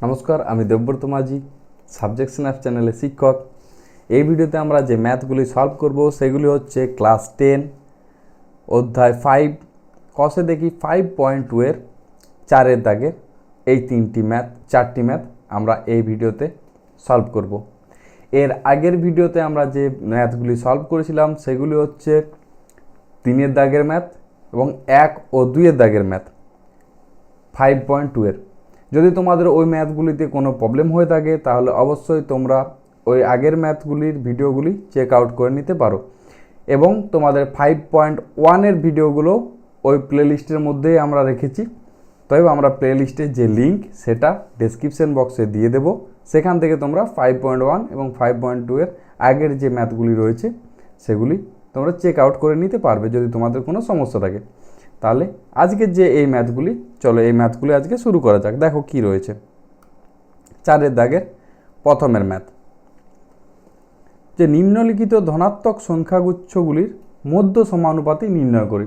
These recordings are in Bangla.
নমস্কার, আমি দেবব্রত মাঝি, সাবজেকশন অ্যাপ চ্যানেলের শিক্ষক। এই ভিডিওতে আমরা যে ম্যাথগুলি সলভ করব সেগুলি হচ্ছে ক্লাস 10 অধ্যায় 5 কষে দেখি 5.2 এর 4-এর দাগের এই চারটি ম্যাথ আমরা এই ভিডিওতে সলভ করব। এর আগের ভিডিওতে আমরা যে ম্যাথগুলি সলভ করেছিলাম সেগুলি হচ্ছে 3-এর দাগের ম্যাথ এবং 1 ও 2-এর দাগের ম্যাথ 5.2 এর। যদি তোমাদের ওই ম্যাথগুলিতে কোনো প্রবলেম হয়ে থাকে তাহলে অবশ্যই তোমরা ওই আগের ম্যাথগুলির ভিডিওগুলি চেক আউট করে নিতে পারো এবং তোমাদের 5.1 এর ভিডিওগুলো ওই প্লেলিস্টের মধ্যেই আমরা রেখেছি। তবে আমরা প্লেলিস্টের যে লিঙ্ক সেটা ডেসক্রিপশন বক্সে দিয়ে দেব, সেখান থেকে তোমরা 5.1 এবং 5.2 এর আগের যে ম্যাথগুলি রয়েছে সেগুলি তোমরা চেক আউট করে নিতে পারবে যদি তোমাদের কোনো সমস্যা থাকে। তাহলে আজকের যে এই ম্যাথগুলি, চলো এই ম্যাথগুলি আজকে শুরু করা যাক। দেখো কি রয়েছে 4-এর দাগের প্রথমের ম্যাথ, যে নিম্নলিখিত ধনাত্মক সংখ্যাগুচ্ছগুলির মধ্য সমানুপাতি নির্ণয় করি।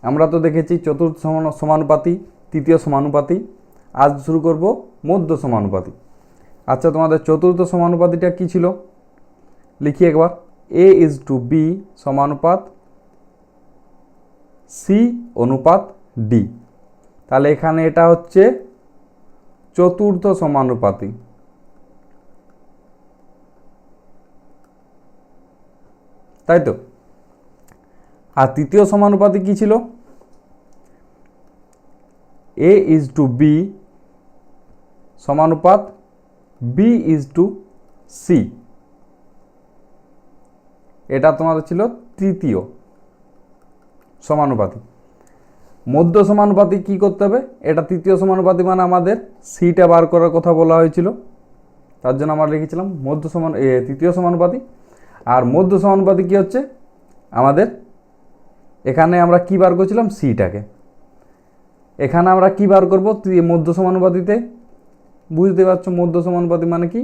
আমরা তো দেখেছি চতুর্থ সমানুপাতি, তৃতীয় সমানুপাতি, আজ শুরু করব মধ্য সমানুপাতি। আচ্ছা, তোমাদের চতুর্থ সমানুপাতিটা কি ছিল লিখি একবার। A/B সমানুপাত C অনুপাত D। তাহলে এখানে এটা হচ্ছে চতুর্থ সমানুপাতি, তাই তো। আর তৃতীয় সমানুপাতি কি ছিল? A/B সমানুপাত B/C। এটা তোমাদের ছিল তৃতীয় সমানুপাতি। মধ্য সমানুপাতি কি করতে হবে? এটা তৃতীয় সমানুপাতি মানে আমাদের সিটা বার করার কথা বলা হয়েছিল, তার জন্য আমরা লিখেছিলাম তৃতীয় সমানুপাতি। আর মধ্য সমানুপাতি কি হচ্ছে আমাদের, এখানে আমরা কি বার করছিলাম? সিটাকে। এখানে আমরা কি বার করব মধ্য সমানুপাতিতে? বুঝতে পারছো মধ্য সমানুপাতি মানে কি?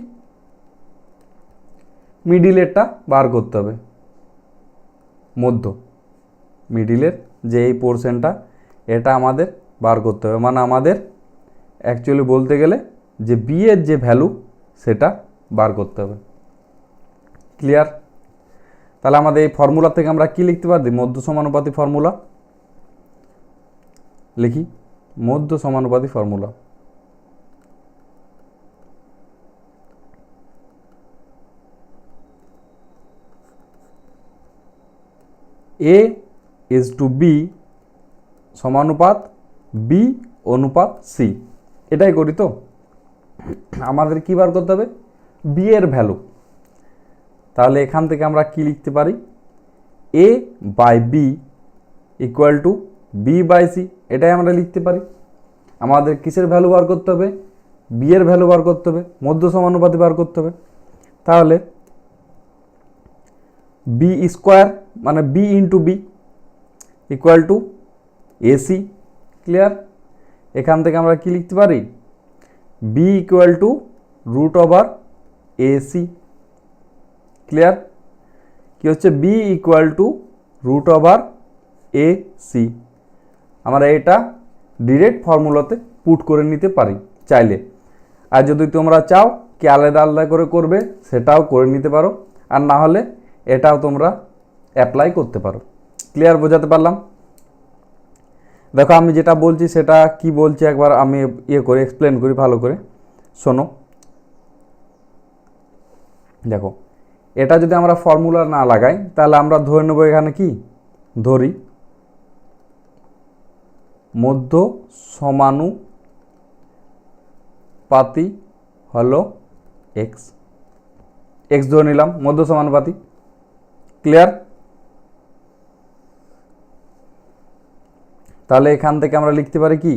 মিডিলেরটা বার করতে হবে। মিডিলের যে এই পোর্শনটা এটা আমাদের বার করতে হবে, মানে আমাদের অ্যাকচুয়ালি বলতে গেলে যে বি এর যে ভ্যালু সেটা বার করতে হবে। ক্লিয়ার? তাহলে আমাদের এই ফর্মুলা থেকে আমরা কি লিখতে পারি? মধ্য সমানুপাতি ফর্মুলা লিখি। মধ্য সমানুপাতি ফর্মুলা A/B সমানুপাত B অনুপাত C। এটাই করি তো। আমাদের কি বার করতে হবে? B এর ভ্যালু। তাহলে এখান থেকে আমরা কি লিখতে পারি? A/B equal to B/C। এটাই আমরা লিখতে পারি। আমাদের কিসের ভ্যালু বার করতে হবে? B এর ভ্যালু বার করতে হবে, মধ্য সমানুপাতি বার করতে হবে। তাহলে B স্কোয়ার মানে B into B equal to AC। Clear? এখান থেকে আমরা কি লিখতে পারি? B equal to root over AC। Clear? কি হচ্ছে? B equal to root over AC। আমরা এটা ডিরেক্ট ফর্মুলাতে পুট করে নিতে পারি চাইলে। আর যদি তোমরা চাও কি আলাদা আলাদা করে করবে সেটাও করে নিতে পারো, আর না হলে এটাও তোমরা অ্যাপ্লাই করতে পারো। ক্লিয়ার? বোঝাতে পারলাম? দেখো আমি যেটা বলছি সেটা কি বলছি একবার আমি করে এক্সপ্লেন করি, ভালো করে শোনো। দেখো এটা যদি আমরা ফর্মুলা না লাগাই তাহলে আমরা ধরে নেব এখানে কি ধরি, মধ্য সমানুপাতি হলো x ধরে নিলাম মধ্য সমানুপাতি। ক্লিয়ার? তাহলে এখান থেকে আমরা লিখতে পারি কি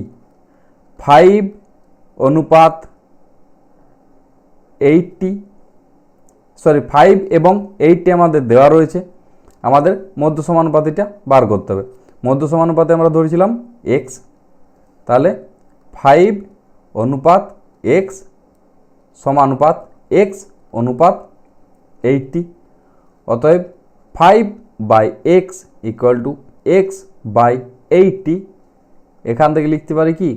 5 অনুপাত 5 এবং 80 আমাদের দেওয়া রয়েছে। আমাদের মধ্য সমানুপাতিটা বার করতে হবে। মধ্য সমানুপাতে আমরা ধরেছিলাম x, তাহলে 5 অনুপাত x সমানুপাত x অনুপাত 80। অতএব 5/x ইকুয়াল টু x/80। এখান থেকে লিখতে পারি কি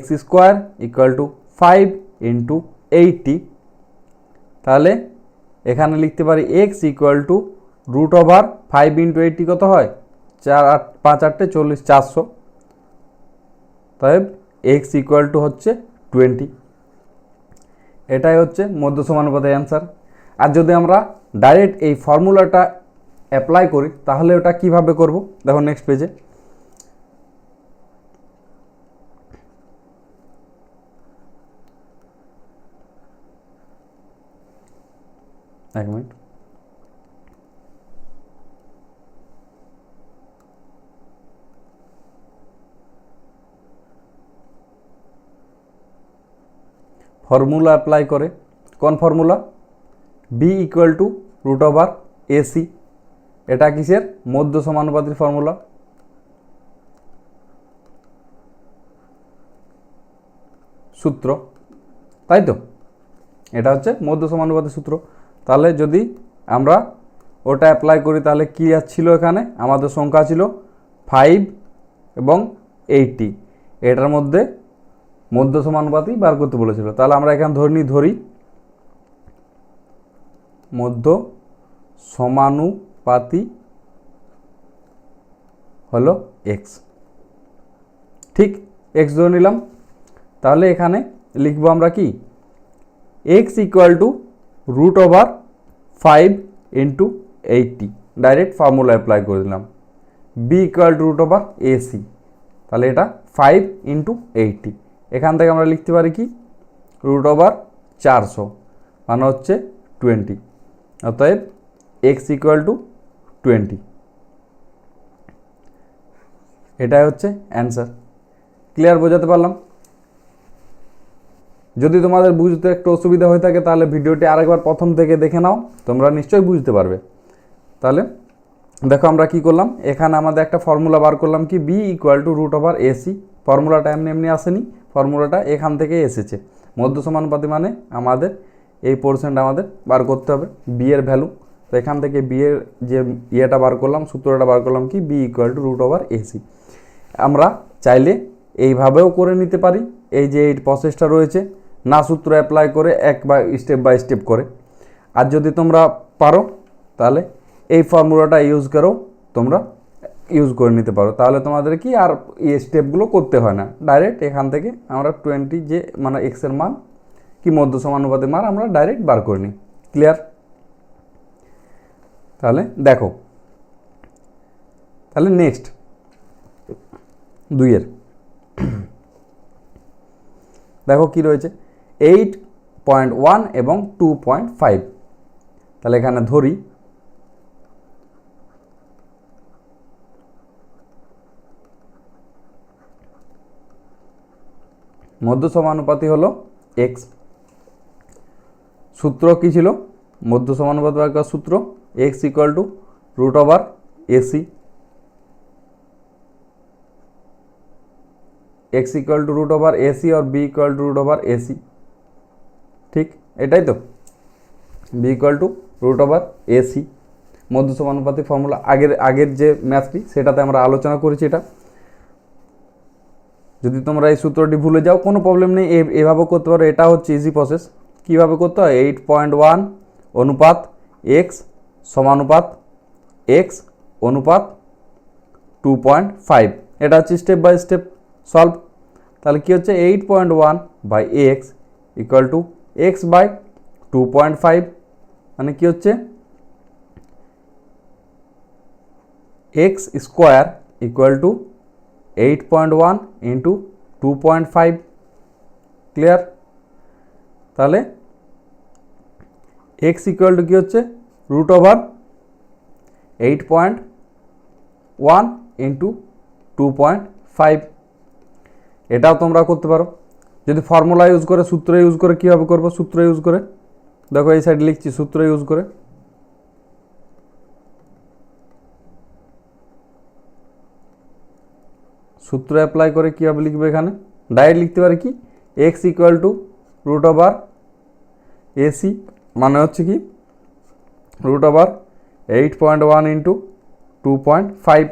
x square equal to 5 into 80, তাহলে এখানে লিখতে পারি x equal to root over 5 into 80 কত হয় 5 8 40 400, তাই এক্স ইকুয়াল টু হচ্ছে 20। এটাই হচ্ছে মধ্য সমানুপাতের অ্যান্সার। আর যদি আমরা ডাইরেক্ট এই ফর্মুলাটা অ্যাপ্লাই করি তাহলে ওটা কিভাবে করব, দেখো নেক্সট পেজে। এক মিনিট, ফর্মুলা অ্যাপ্লাই করে, কোন formula, b equal to root over ac, এটা কিসের, মধ্য সমানুপাতির ফর্মুলা। সূত্র, তাই তো, এটা হচ্ছে মধ্য সমানুপাতের সূত্র। তাহলে যদি আমরা ওটা অ্যাপ্লাই করি তাহলে কি ছিল, এখানে আমাদের সংখ্যা ছিল 5 এবং 80, এটার মধ্যে মধ্য সমানুপাতি বার করতে বলেছিল। তাহলে আমরা এখানে ধরি মধ্য সমানুপাতি হলো এক্স, ঠিক, এক্স ধরে নিলাম। তাহলে এখানে লিখবো আমরা কি, x equal to root over 5 into 80, direct formula apply করে দিলাম। B equal to root over ac, তাহলে এটা 5 ইন্টু 80, এখান থেকে আমরা লিখতে পারি কি রুট ওভার 400 মানে হচ্ছে 20, অতএব এক্স ইকুয়াল টু 20, এটাই হচ্ছে অ্যান্সার। ক্লিয়ার, বোঝাতে পারলাম? যদি তোমাদের বুঝতে একটু অসুবিধা হয়ে থাকে তাহলে ভিডিওটি আরেকবার প্রথম থেকে দেখে নাও, তোমরা নিশ্চয়ই বুঝতে পারবে। তাহলে দেখো আমরা কি করলাম, এখানে আমাদের একটা ফর্মুলা বার করলাম কি b equal to root over ac, ফর্মুলাটা এমনি এমনি আসেনি, ফর্মুলাটা এখান থেকে এসেছে। মধ্য সমানুপাতি মানে আমাদের এই পোর্শনটা আমাদের বার করতে হবে, বি এর ভ্যালু। তো এখান থেকে বি এর যে ইয়েটা বার করলাম, সূত্রটা বার করলাম কি b equal to root over ac. আমরা চাইলে এইভাবেও করে নিতে পারি, এই যে এই প্রসেসটা রয়েছে, না সূত্র অ্যাপ্লাই করে স্টেপ বাই স্টেপ করে। আর যদি তোমরা পারো তাহলে এই ফর্মুলাটা ইউজ করো, তোমরা ইউজ করে নিতে পারো, তাহলে তোমাদের কি আর এই স্টেপগুলো করতে হয় না, ডাইরেক্ট এখান থেকে আমরা 20 যে মানে এক্সের মান কি মধ্য সমানুপাতের মান আমরা ডাইরেক্ট বার করে নিই। ক্লিয়ার? তাহলে দেখো, তাহলে নেক্সট 2 দেখো কি রয়েছে, 8.1 এবং 2.5। তাহলে এখানে ধরি মধ্য সমানুপাতি হলো এক্স। সূত্র কি ছিল, মধ্য সমানুপাত বার করার সূত্র x equal to root over a c, x equal to root over a c और b equal to root over a c, ठीक, এটাই তো, b equal to root over a c, মধ্য সমানুপাতি ফর্মুলা আগের যে ম্যাথটি সেটাতে আমরা আলোচনা করেছি। এটা যদি তোমরা এই সূত্রটি ভুলে যাও কোনো প্রবলেম নেই, এভাবে করতে পারো, এটা হচ্ছে ইজি প্রসেস। কীভাবে করতে হয়, 8.1 অনুপাত এক্স সমানুপাত এক্স অনুপাত 2.5, এটা হচ্ছে স্টেপ বাই স্টেপ সলভ। তাহলে কী হচ্ছে 8.1 by x equal to x by 2.5, মানে কী হচ্ছে x square equal to 8.1 into 2.5। Clear? তাহলে এক্স ইকুয়াল টু কী হচ্ছে রুট ওভার 8.1 ইন্টু 2.5, এটাও তোমরা করতে পারো। যদি ফর্মুলা ইউজ করে সূত্র ইউজ করে কীভাবে করবো, সূত্র ইউজ করে দেখো এই সাইড লিখছি, সূত্র ইউজ করে সূত্র অ্যাপ্লাই করে কীভাবে লিখবে, এখানে ডাইরেক্ট লিখতে পারে কি x equal to root over ac, মানে হচ্ছে কি রুট ওভার 8.1 ইন্টু 2.5,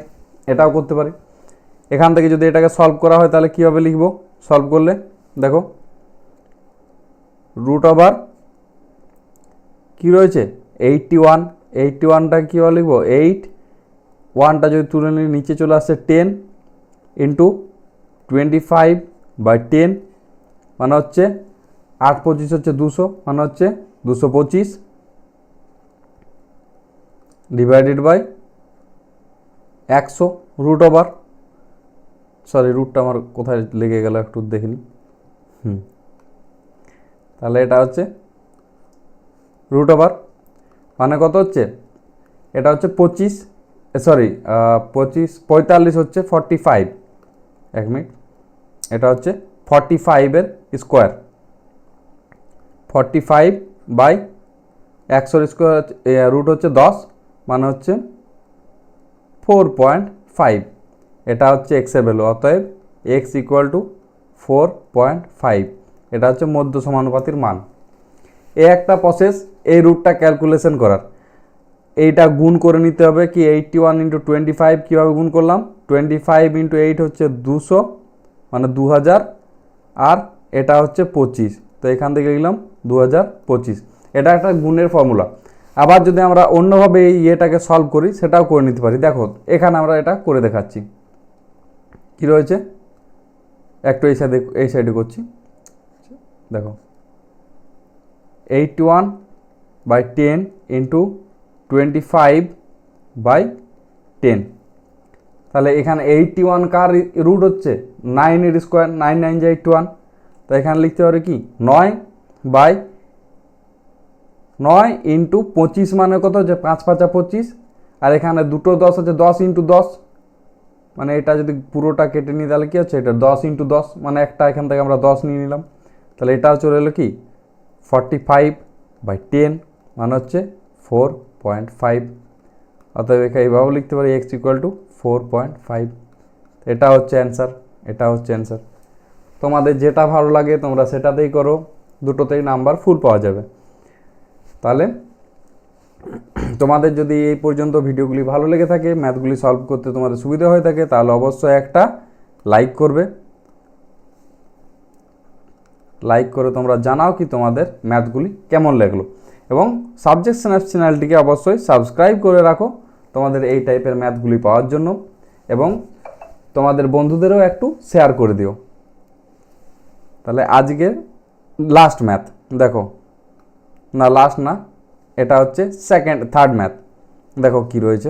এটাও করতে পারি। এখান থেকে যদি এটাকে সলভ করা হয় তাহলে কীভাবে লিখব, সলভ করলে দেখো রুট ওভার কী রয়েছে 81, 81টা কীভাবে লিখবো 8, 1টা যদি তুলে নিই নিচে চলে আসছে 10 ইন্টু 25/10 মানে হচ্ছে 8×25 হচ্ছে 200 মানে হচ্ছে 225 divided by 100 root over, sorry রুটটা আমার কোথায় লেগে গেল একটু দেখে নিই। তাহলে এটা হচ্ছে রুট ওভার মানে কত হচ্ছে, এটা হচ্ছে 25, সরি 45 হচ্ছে 45, 1 মিনিট, এটা হচ্ছে 45-এর স্কোয়ার, 45/100 স্কোয়ার রুট হচ্ছে 10 মানে হচ্ছে 4.5, এটা হচ্ছে এক্সের ভ্যালু, অতএব এক্স ইকুয়াল টু 4.5, এটা হচ্ছে মধ্য সমানুপাতির মান। এই একটা প্রসেস এই রুটটা ক্যালকুলেশন করার, এইটা গুণ করে নিতে হবে কি 81 × 25 কীভাবে গুণ করলাম 25 × 8 হচ্ছে 200 মানে 2000 আর এটা হচ্ছে 25, তো এখান থেকে লিখলাম 2025, এটা একটা গুণের ফর্মুলা। আবার যদি আমরা অন্যভাবে এই ইয়েটাকে সলভ করি সেটাও করে নিতে পারি। দেখো এখানে আমরা এটা করে দেখাচ্ছি কি রয়েছে, একটু এই সাইডে করছি, দেখো 81/10 ইন্টু 25/10, তাহলে এখানে 81 কার রুট হচ্ছে 9-এর স্কোয়ার, 9 9 যা 81, তো এখানে লিখতে পারে কি 9/9 ইন্টু 25 মানে কত হচ্ছে 5×5 = 25, আর এখানে দুটো 10 আছে 10 × 10 মানে এটা যদি পুরোটা কেটে নিই তাহলে কী হচ্ছে এটা 10 × 10 মানে একটা এখান থেকে আমরা 10 নিয়ে নিলাম, তাহলে এটাও চলে এলো কি 45/10 মানে হচ্ছে 4.5, অতএব এখানে এইভাবেও লিখতে পারি এক্স ইকুয়াল টু 4.5, এটা হচ্ছে অ্যান্সার, এটা হচ্ছে অ্যান্সার। তোমাদের যেটা ভালো লাগে তোমরা সেটাতেই করো, দুটোতেই নাম্বার ফুল পাওয়া যাবে। তাহলে তোমাদের যদি এই পর্যন্ত ভিডিওগুলি ভালো লেগে থাকে, ম্যাথগুলি সলভ করতে তোমাদের সুবিধা হয়ে থাকে, তাহলে অবশ্যই একটা লাইক করবে, লাইক করে তোমরা জানাও কি তোমাদের ম্যাথগুলি কেমন লাগলো, এবং সাবজেক্ট স্ন্যাপস চ্যানেলটিকে অবশ্যই সাবস্ক্রাইব করে রাখো তোমাদের এই টাইপের ম্যাথগুলি পাওয়ার জন্য, এবং তোমাদের বন্ধুদেরও একটু শেয়ার করে দিও। তাহলে আজকের লাস্ট ম্যাথ দেখো, না লাস্ট না, এটা হচ্ছে থার্ড ম্যাথ, দেখো কি রয়েছে,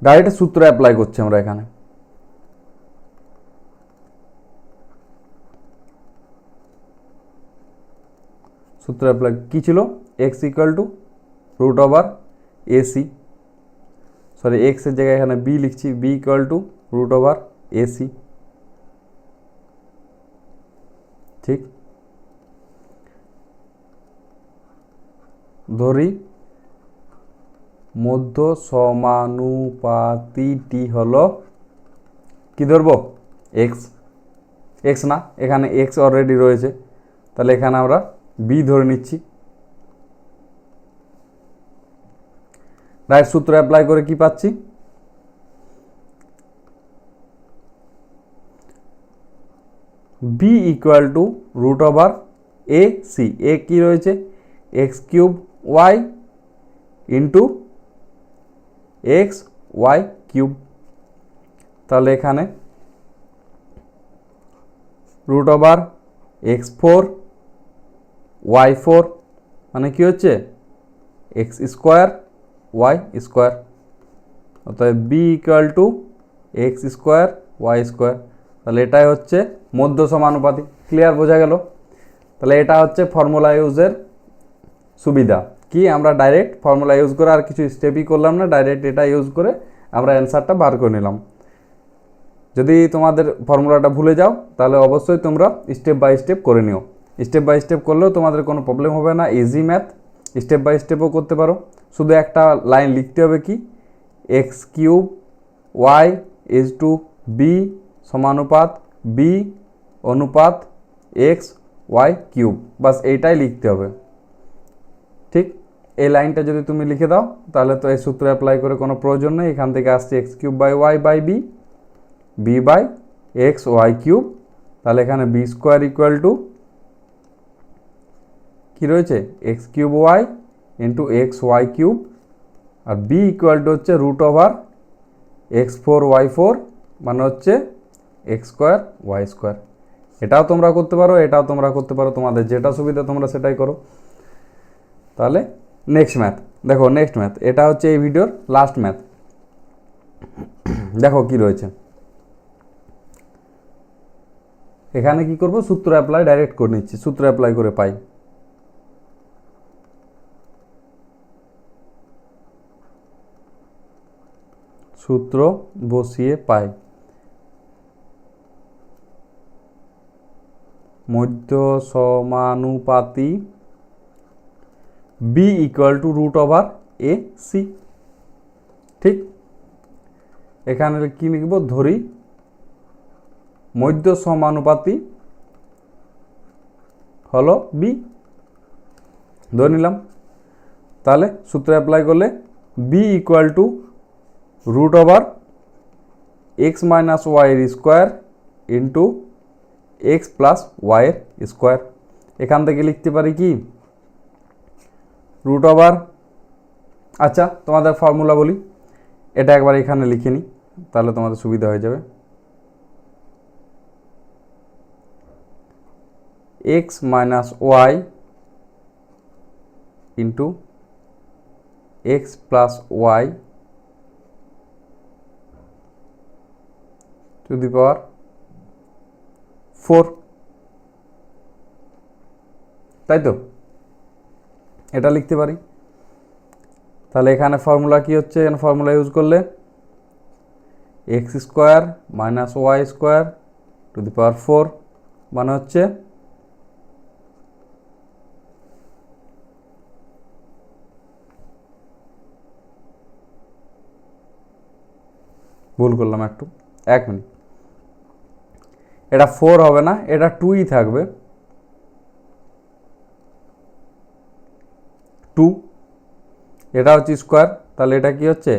ডাইরেক্ট সূত্র অ্যাপ্লাই করছি আমরা এখানে। সূত্র অ্যাপ্লাই কী ছিল, x equal to root over ac, sorry এক্সের জায়গায় এখানে বি লিখছি, b equal to root over ac, ঠিক। ধরি মধ্য সমানুপাতিটি হলো কি ধরবো এক্স, এক্স না এখানে এক্স অলরেডি রয়েছে, তাহলে এখানে আমরা বি ধরে নিচ্ছি। রাইট সূত্র অ্যাপ্লাই করে কি পাচ্ছি, b equal to root over a c, a কি রয়েছে x³ y ইন্টু xy³, তাহলে এখানে রুট ওভার x4 y4 মানে কি হচ্ছে x² y², অতএব B equal two x² y², তাহলে এটাই হচ্ছে মধ্য সমানুপাতি। ক্লিয়ার, বোঝা গেল? তাহলে এটা হচ্ছে ফর্মুলা ইউজের সুবিধা, কি আমরা ডাইরেক্ট ফর্মুলা ইউজ করে আর কিছু স্টেপই করলাম না, ডাইরেক্ট এটা ইউজ করে আমরা অ্যান্সারটা বার করে নিলাম। যদি তোমাদের ফর্মুলাটা ভুলে যাও তাহলে অবশ্যই তোমরা স্টেপ বাই স্টেপ করে নিও, স্টেপ বাই স্টেপ করলেও তোমাদের কোনো প্রবলেম হবে না, ইজি ম্যাথ, স্টেপ বাই স্টেপও করতে পারো। শুধু একটা লাইন লিখতে হবে কি x³ y is to b সমানুপাত বি অনুপাত xy³, বাস এইটাই লিখতে হবে, ঠিক। এই লাইনটা যদি তুমি লিখে দাও তাহলে তো এই সূত্র অ্যাপ্লাই করে কোনো প্রয়োজন নেই, এখান থেকে আসছে x³ by y by b, b by xy³ তাহলে এখানে বি স্কোয়ার ইকুয়াল টু কী রয়েছে x cube y into x y cube, আর বি ইকুয়াল টু হচ্ছে root over x four y four মানে হচ্ছে এক্স স্কোয়ার ওয়াই স্কোয়ার। এটাও তোমরা করতে পারো, এটাও তোমরা করতে পারো, তোমাদের যেটা সুবিধা তোমরা সেটাই করো। তাহলে নেক্সট ম্যাথ দেখো, নেক্সট ম্যাথ এটা হচ্ছে এই ভিডিওর লাস্ট ম্যাথ। দেখো কি রয়েছে এখানে, কি করব সূত্র অ্যাপ্লাই ডাইরেক্ট করে নিচ্ছি, সূত্র অ্যাপ্লাই করে পাই। সূত্র বসিয়ে পাই মধ্য সমানুপাতি b equal to root over a c. ঠিক, এখানে কি লিখব, ধরি মধ্য সমানুপাতি হলো বি, ধরে নিলাম। তাহলে সূত্র অ্যাপ্লাই করলে b equal to root over x minus ওয়াইয়ের স্কোয়ার ইন্টু এক্স প্লাস ওয়াইয়ের স্কোয়ার। এখান থেকে লিখতে পারি কি রুট ওভার, আচ্ছা তোমাদের ফর্মুলা বলি, এটা একবার এখানে লিখে নিই তাহলে তোমাদের সুবিধা হয়ে যাবে। X minus y into x plus y to the power 4, তাই তো এটা লিখতে পারি। তাহলে এখানে ফর্মুলা কি হচ্ছে, এখানে ফর্মুলা ইউজ করলে x square minus y square to the power 4 মানে হচ্ছে ভুল করলাম একটু, 1 মিনিট, এটা 4 হবে না, এটা 2ই থাকবে, 2, এটা হচ্ছে স্কোয়ার, তাহলে এটা কি হচ্ছে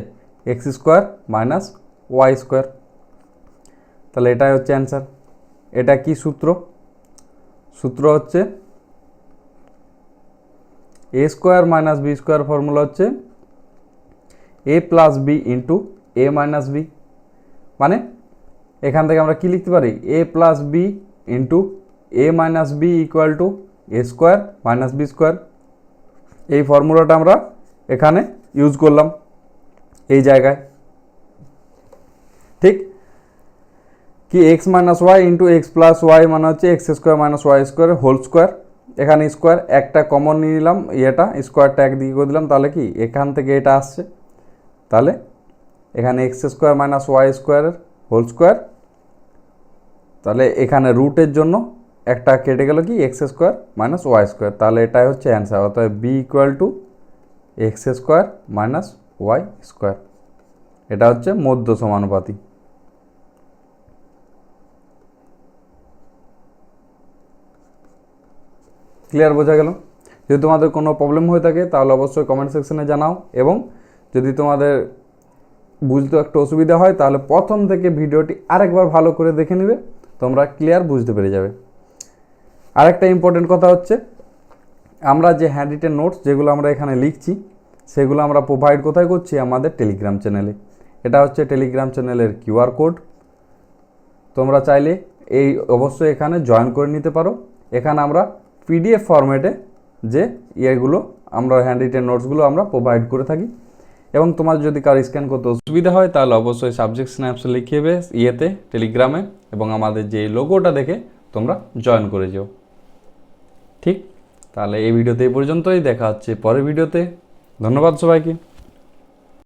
x square minus y square, তাহলে এটাই হচ্ছে অ্যান্সার। এটা কি সূত্র, সূত্র হচ্ছে a square minus b square, formula হচ্ছে a plus b into a minus b, মানে এখান থেকে আমরা কি লিখতে পারি a plus b into a minus b equal to a square minus b square. এই ফর্মুলাটা আমরা এখানে ইউজ করলাম এই জায়গায়। ঠিক, কি x minus y into x plus y মানে হচ্ছে x square minus y square whole square. এখানে স্কোয়ার একটা কমন নিয়ে নিলাম, এটা স্কোয়ারটা একদিকে করে দিলাম, তাহলে কি এখান থেকে এটা আসছে, তাহলে এখানে এক্স স্কোয়ার মাইনাস ওয়াই স্কোয়ারের হোল স্কোয়ার, তাহলে এখানে রুটের জন্য একটা কেটে গেল কি x square minus y square, তাহলে এটাই হচ্ছে অ্যান্সার। অর্থাৎ b equal to x square minus y square, এটা হচ্ছে মধ্য সমানুপাতি। ক্লিয়ার, বোঝা গেল? যদি তোমাদের কোনো প্রবলেম হয়ে থাকে তাহলে অবশ্যই কমেন্ট সেকশনে জানাও, এবং যদি তোমাদের বুঝতে একটু অসুবিধা হয় তাহলে প্রথম থেকে ভিডিওটি আরেকবার ভালো করে দেখে নেবে, তোমরা ক্লিয়ার বুঝতে পেরে যাবে। আরেকটা ইম্পর্টেন্ট কথা হচ্ছে, আমরা যে হ্যান্ড রিটেন নোটস যেগুলো আমরা এখানে লিখছি সেগুলো আমরা প্রোভাইড কোথায় করছি, আমাদের টেলিগ্রাম চ্যানেলে। এটা হচ্ছে টেলিগ্রাম চ্যানেলের কিউআর কোড, তোমরা চাইলে এই অবশ্যই এখানে জয়েন করে নিতে পারো। এখানে আমরা পিডিএফ ফরম্যাটে যে ইয়েগুলো আমরা হ্যান্ড রিটেন নোটসগুলো আমরা প্রোভাইড করে থাকি, এবং তোমার যদি কারো স্ক্যান করতে অসুবিধা হয় তাহলে অবশ্যই সাবজেক্ট স্ন্যাপসে লিখে দেবে ইয়েতে টেলিগ্রামে, এবং আমাদের যে লোগোটা দেখে তোমরা জয়েন করে যেও। ঠিক, তাহলে এই ভিডিওতে এই পর্যন্তই, দেখা হচ্ছে পরের ভিডিওতে। ধন্যবাদ সবাইকে।